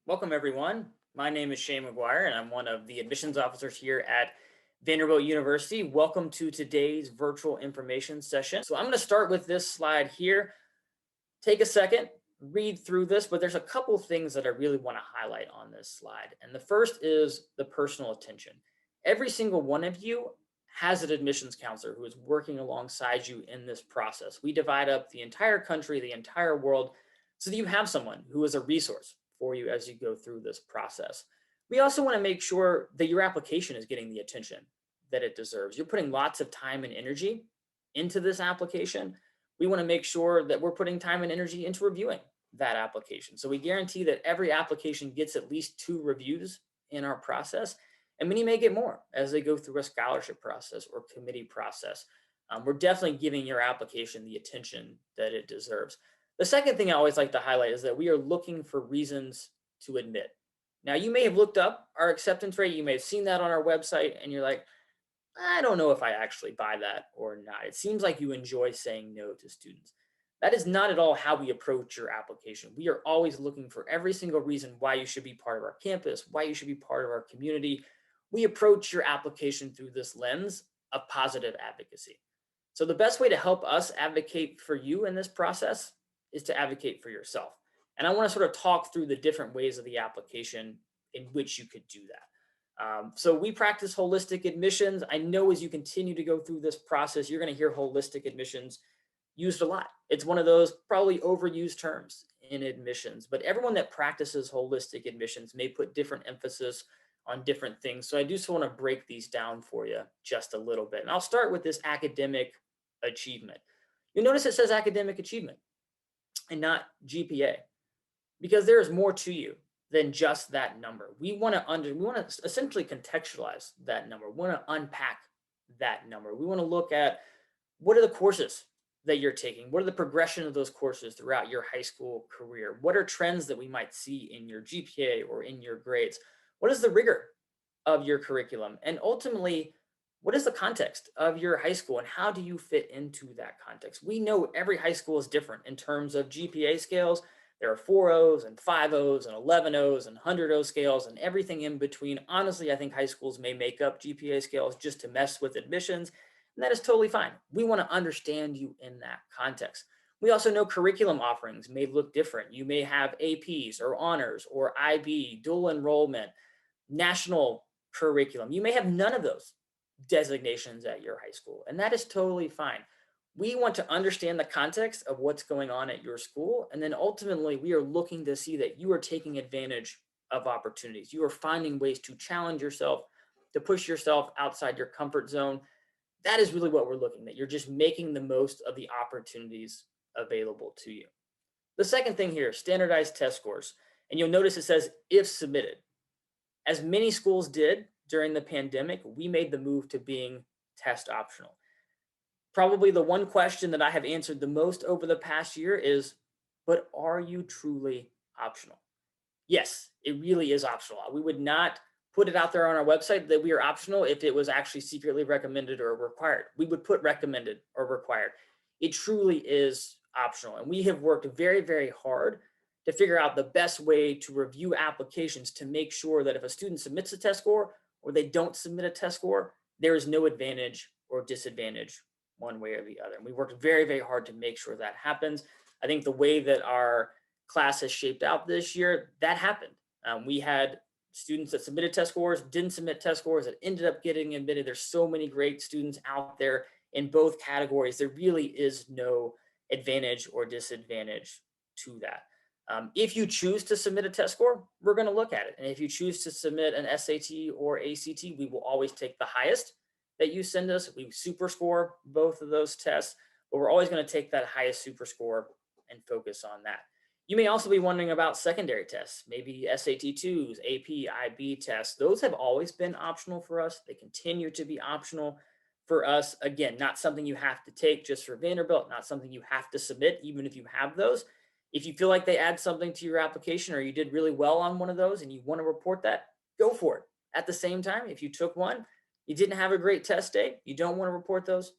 Welcome, everyone. My name is Shane McGuire, and I'm one of the admissions officers here at Vanderbilt University. Welcome to today's virtual information session. So I'm going to start with this slide here. Take a second, read through this, but there's a couple things that I really want to highlight on this slide. And the first is the personal attention. Every single one of you has an admissions counselor who is working alongside you in this process. We divide up the entire country, the entire world, so that you have someone who is a resource for you as you go through this process. We also want to make sure that your application is getting the attention that it deserves. You're putting lots of time and energy into this application. We want to make sure that we're putting time and energy into reviewing that application. So we guarantee that every application gets at least 2 reviews in our process, and many may get more as they go through a scholarship process or committee process. We're definitely giving your application the attention that it deserves. The second thing I always like to highlight is that we are looking for reasons to admit. Now, you may have looked up our acceptance rate, you may have seen that on our website, and you're like, I don't know if I actually buy that or not. It seems like you enjoy saying no to students. That is not at all how we approach your application. We are always looking for every single reason why you should be part of our campus, why you should be part of our community. We approach your application through this lens of positive advocacy. So the best way to help us advocate for you in this process is to advocate for yourself. And I want to sort of talk through the different ways of the application in which you could do that. So we practice holistic admissions. I know as you continue to go through this process, you're going to hear holistic admissions used a lot. It's one of those probably overused terms in admissions, but everyone that practices holistic admissions may put different emphasis on different things. So I do just want to break these down for you just a little bit. And I'll start with this academic achievement. You'll notice it says academic achievement and not GPA because there is more to you than just that number. We want to essentially contextualize that number. We want to unpack that number. We want to look at what are the courses that you're taking? What are the progression of those courses throughout your high school career? What are trends that we might see in your GPA or in your grades? What is the rigor of your curriculum? And ultimately, what is the context of your high school and how do you fit into that context? We know every high school is different in terms of GPA scales. There are 4.0s and 5.0s and 11.0s and 100.0 scales and everything in between. Honestly, I think high schools may make up GPA scales just to mess with admissions, and that is totally fine. We want to understand you in that context. We also know curriculum offerings may look different. You may have APs or honors or IB, dual enrollment, national curriculum. You may have none of those designations at your high school, and that is totally fine. We want to understand the context of what's going on at your school, and then ultimately we are looking to see that you are taking advantage of opportunities. You are finding ways to challenge yourself, to push yourself outside your comfort zone. That is really what we're looking at. You're just making the most of the opportunities available to you. The second thing here, standardized test scores. And you'll notice it says if submitted. As many schools did during the pandemic, we made the move to being test optional. Probably the one question that I have answered the most over the past year is, but are you truly optional? Yes, it really is optional. We would not put it out there on our website that we are optional if it was actually secretly recommended or required. We would put recommended or required. It truly is optional. And we have worked very, very hard to figure out the best way to review applications to make sure that if a student submits a test score or they don't submit a test score, there is no advantage or disadvantage one way or the other. And we worked very, very hard to make sure that happens. I think the way that our class has shaped out this year, that happened. We had students that submitted test scores, didn't submit test scores, that ended up getting admitted. There's so many great students out there in both categories. There really is no advantage or disadvantage to that. If you choose to submit a test score, we're going to look at it. And if you choose to submit an SAT or ACT, we will always take the highest that you send us. We super score both of those tests, but we're always going to take that highest super score and focus on that. You may also be wondering about secondary tests, maybe SAT2s, AP, IB tests. Those have always been optional for us. They continue to be optional for us. Again, not something you have to take just for Vanderbilt, not something you have to submit, even if you have those. If you feel like they add something to your application or you did really well on one of those and you want to report that, go for it. At the same time, if you took one, you didn't have a great test day, you don't want to report those,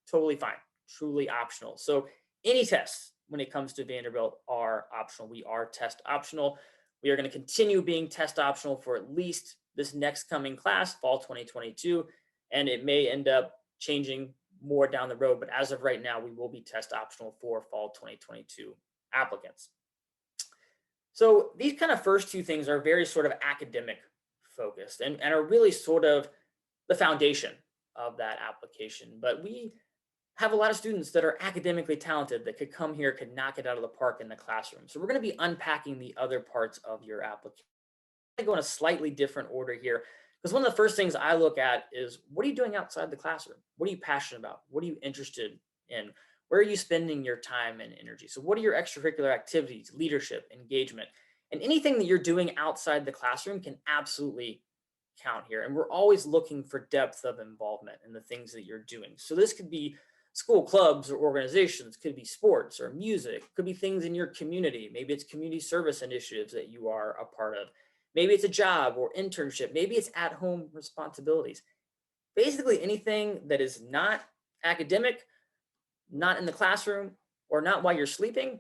totally fine, truly optional. So any tests when it comes to Vanderbilt are optional. We are test optional. We are going to continue being test optional for at least this next coming class, fall 2022, and it may end up changing more down the road. But as of right now, we will be test optional for fall 2022 applicants. So these kind of first two things are very sort of academic focused and are really sort of the foundation of that application. But we have a lot of students that are academically talented that could come here, could knock it out of the park in the classroom. So we're going to be unpacking the other parts of your application. I'm going to go in a slightly different order here, because one of the first things I look at is, what are you doing outside the classroom? What are you passionate about? What are you interested in? Where are you spending your time and energy? So what are your extracurricular activities, leadership, engagement, and anything that you're doing outside the classroom can absolutely count here. And we're always looking for depth of involvement in the things that you're doing. So this could be school clubs or organizations, could be sports or music, could be things in your community. Maybe it's community service initiatives that you are a part of. Maybe it's a job or internship. Maybe it's at-home responsibilities. Basically anything that is not academic, not in the classroom, or not while you're sleeping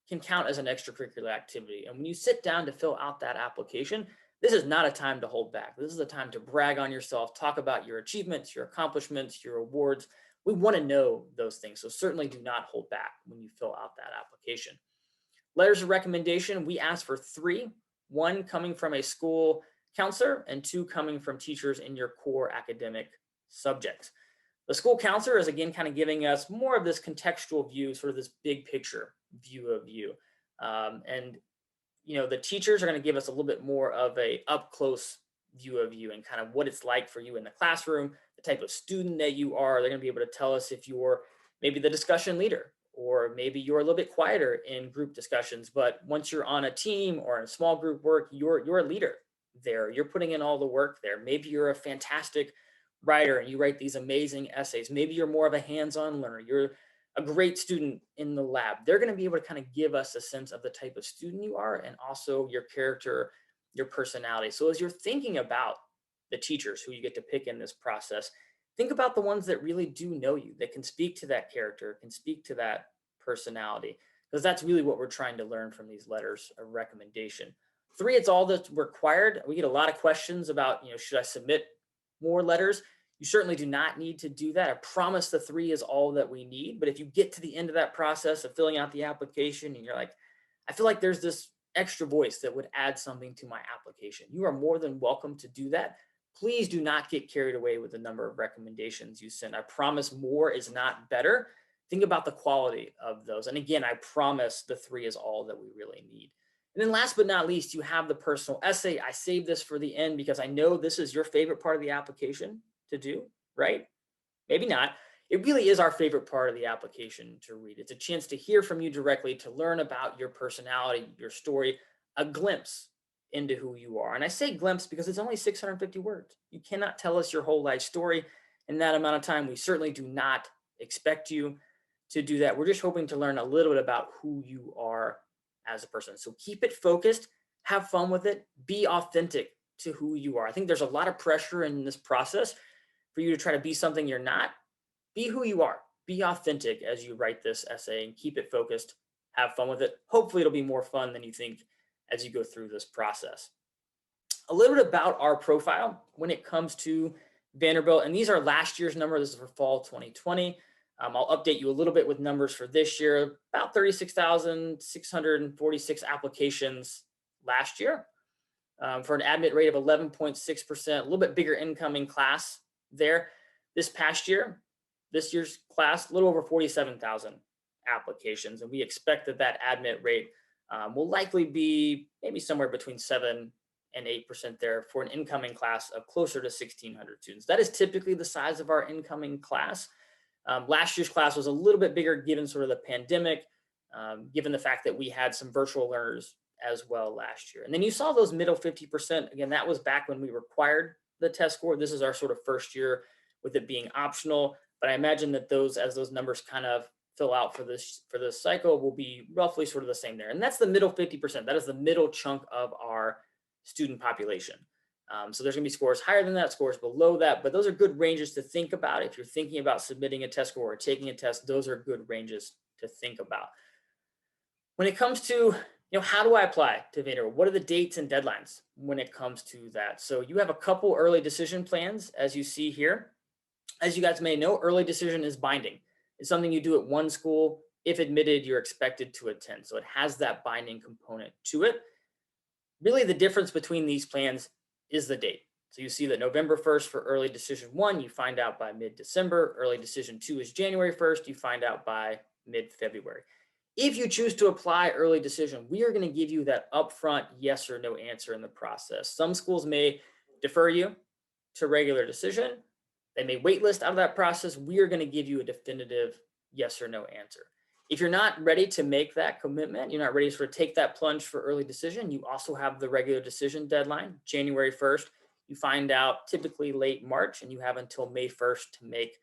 can count as an extracurricular activity. And when you sit down to fill out that application, this is not a time to hold back. This is a time to brag on yourself, talk about your achievements, your accomplishments, your awards. We want to know those things. So certainly do not hold back when you fill out that application. Letters of recommendation, we ask for 3, 1 coming from a school counselor and 2 coming from teachers in your core academic subjects. The school counselor is again kind of giving us more of this contextual view, sort of this big picture view of you. And the teachers are going to give us a little bit more of a up close view of you and kind of what it's like for you in the classroom, the type of student that you are. They're going to be able to tell us if you're maybe the discussion leader, or maybe you're a little bit quieter in group discussions, but once you're on a team or in small group work, you're a leader there. You're putting in all the work there. Maybe you're a fantastic writer and you write these amazing essays. Maybe you're more of a hands-on learner. You're a great student in the lab. They're going to be able to kind of give us a sense of the type of student you are and also your character, your personality. So as you're thinking about the teachers who you get to pick in this process, think about the ones that really do know you, that can speak to that character, can speak to that personality, because that's really what we're trying to learn from these letters of recommendation. 3, it's all that's required. We get a lot of questions about, should I submit more letters? You certainly do not need to do that. I promise the 3 is all that we need. But if you get to the end of that process of filling out the application and you're like, I feel like there's this extra voice that would add something to my application, you are more than welcome to do that. Please do not get carried away with the number of recommendations you send. I promise more is not better. Think about the quality of those. And again, I promise the 3 is all that we really need. And then last but not least, you have the personal essay. I saved this for the end because I know this is your favorite part of the application to do, right? Maybe not. It really is our favorite part of the application to read. It's a chance to hear from you directly, to learn about your personality, your story, a glimpse into who you are. And I say glimpse because it's only 650 words. You cannot tell us your whole life story in that amount of time. We certainly do not expect you to do that. We're just hoping to learn a little bit about who you are as a person. So keep it focused, have fun with it, be authentic to who you are. I think there's a lot of pressure in this process for you to try to be something you're not. Be who you are. Be authentic as you write this essay and keep it focused. Have fun with it. Hopefully it'll be more fun than you think as you go through this process. A little bit about our profile when it comes to Vanderbilt, and these are last year's numbers. This is for fall 2020. I'll update you a little bit with numbers for this year. About 36,646 applications last year, for an admit rate of 11.6%, a little bit bigger incoming class there. This past year, this year's class, a little over 47,000 applications. And we expect that admit rate will likely be maybe somewhere between 7 and 8% there for an incoming class of closer to 1,600 students. That is typically the size of our incoming class. Last year's class was a little bit bigger given sort of the pandemic, given the fact that we had some virtual learners as well last year. And then you saw those middle 50%. Again, that was back when we required the test score. This is our sort of first year with it being optional. But I imagine that as those numbers kind of fill out for this cycle, will be roughly sort of the same there. And that's the middle 50%. That is the middle chunk of our student population. So there's going to be scores higher than that, scores below that, but those are good ranges to think about. If you're thinking about submitting a test score or taking a test, those are good ranges to think about. When it comes to How do I apply to Vanderbilt? What are the dates and deadlines when it comes to that? So you have a couple early decision plans, as you see here. As you guys may know, early decision is binding. It's something you do at one school. If admitted, you're expected to attend. So it has that binding component to it. Really, the difference between these plans is the date. So you see that November 1st for early decision 1, you find out by mid-December. Early decision 2 is January 1st, you find out by mid-February. If you choose to apply early decision, we are going to give you that upfront yes or no answer in the process. Some schools may defer you to regular decision. They may waitlist out of that process. We are going to give you a definitive yes or no answer. If you're not ready to make that commitment, you're not ready to sort of take that plunge for early decision, you also have the regular decision deadline, January 1st. You find out typically late March, and you have until May 1st to make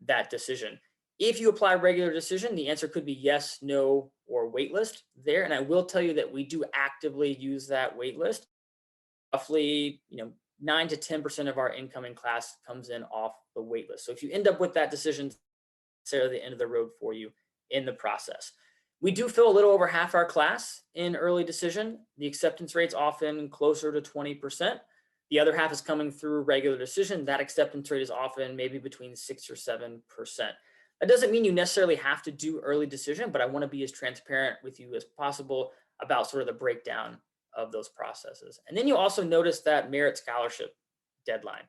that decision. If you apply regular decision, the answer could be yes, no, or waitlist there. And I will tell you that we do actively use that waitlist. Roughly, 9 to 10% of our incoming class comes in off the waitlist. So if you end up with that decision, it's the end of the road for you in the process. We do fill a little over half our class in early decision. The acceptance rate's often closer to 20%. The other half is coming through regular decision. That acceptance rate is often maybe between 6 or 7%. That doesn't mean you necessarily have to do early decision, but I want to be as transparent with you as possible about sort of the breakdown of those processes. And then you also notice that merit scholarship deadline.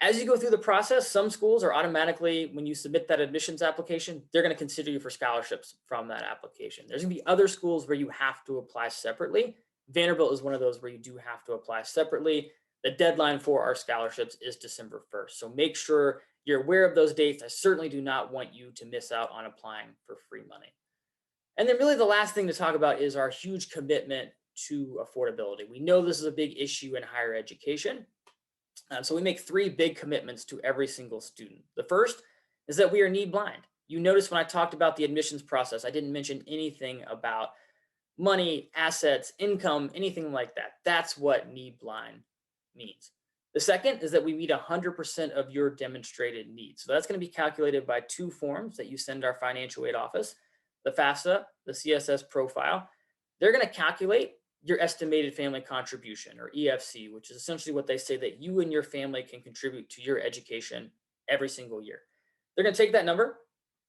As you go through the process, some schools are automatically, when you submit that admissions application, they're going to consider you for scholarships from that application. There's going to be other schools where you have to apply separately. Vanderbilt is one of those where you do have to apply separately. The deadline for our scholarships is December 1st. So make sure you're aware of those dates. I certainly do not want you to miss out on applying for free money. And then really the last thing to talk about is our huge commitment to affordability. We know this is a big issue in higher education. So we make 3 big commitments to every single student. The first is that we are need blind. You notice when I talked about the admissions process, I didn't mention anything about money, assets, income, anything like that. That's what need blind means. The second is that we meet 100% of your demonstrated needs. So that's going to be calculated by 2 forms that you send our financial aid office, the FAFSA, the CSS profile. They're going to calculate your estimated family contribution, or EFC, which is essentially what they say that you and your family can contribute to your education every single year. They're going to take that number.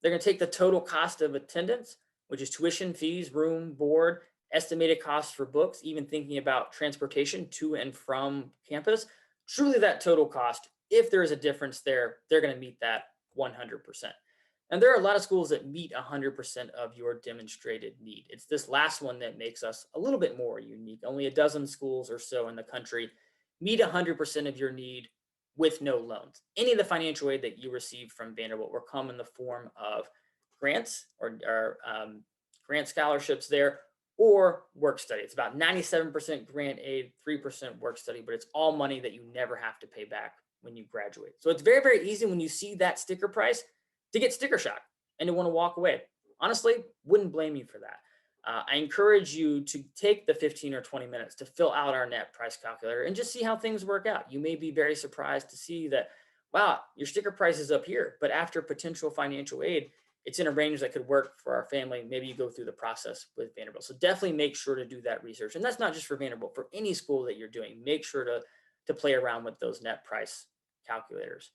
They're going to take the total cost of attendance, which is tuition, fees, room, board, estimated costs for books, even thinking about transportation to and from campus. Truly that total cost, if there is a difference there, they're going to meet that 100%. And there are a lot of schools that meet 100% of your demonstrated need. It's this last one that makes us a little bit more unique. Only a dozen schools or so in the country meet 100% of your need with no loans. Any of the financial aid that you receive from Vanderbilt will come in the form of grants or grant scholarships there, or work study. It's about 97% grant aid, 3% work study, but it's all money that you never have to pay back when you graduate. So it's very, very easy when you see that sticker price to get sticker shock and to want to walk away. Honestly, wouldn't blame you for that. I encourage you to take the 15 or 20 minutes to fill out our net price calculator and just see how things work out. You may be very surprised to see that, wow, your sticker price is up here, but after potential financial aid, it's in a range that could work for our family. Maybe you go through the process with Vanderbilt. So definitely make sure to do that research. And that's not just for Vanderbilt, for any school that you're doing, make sure to play around with those net price calculators.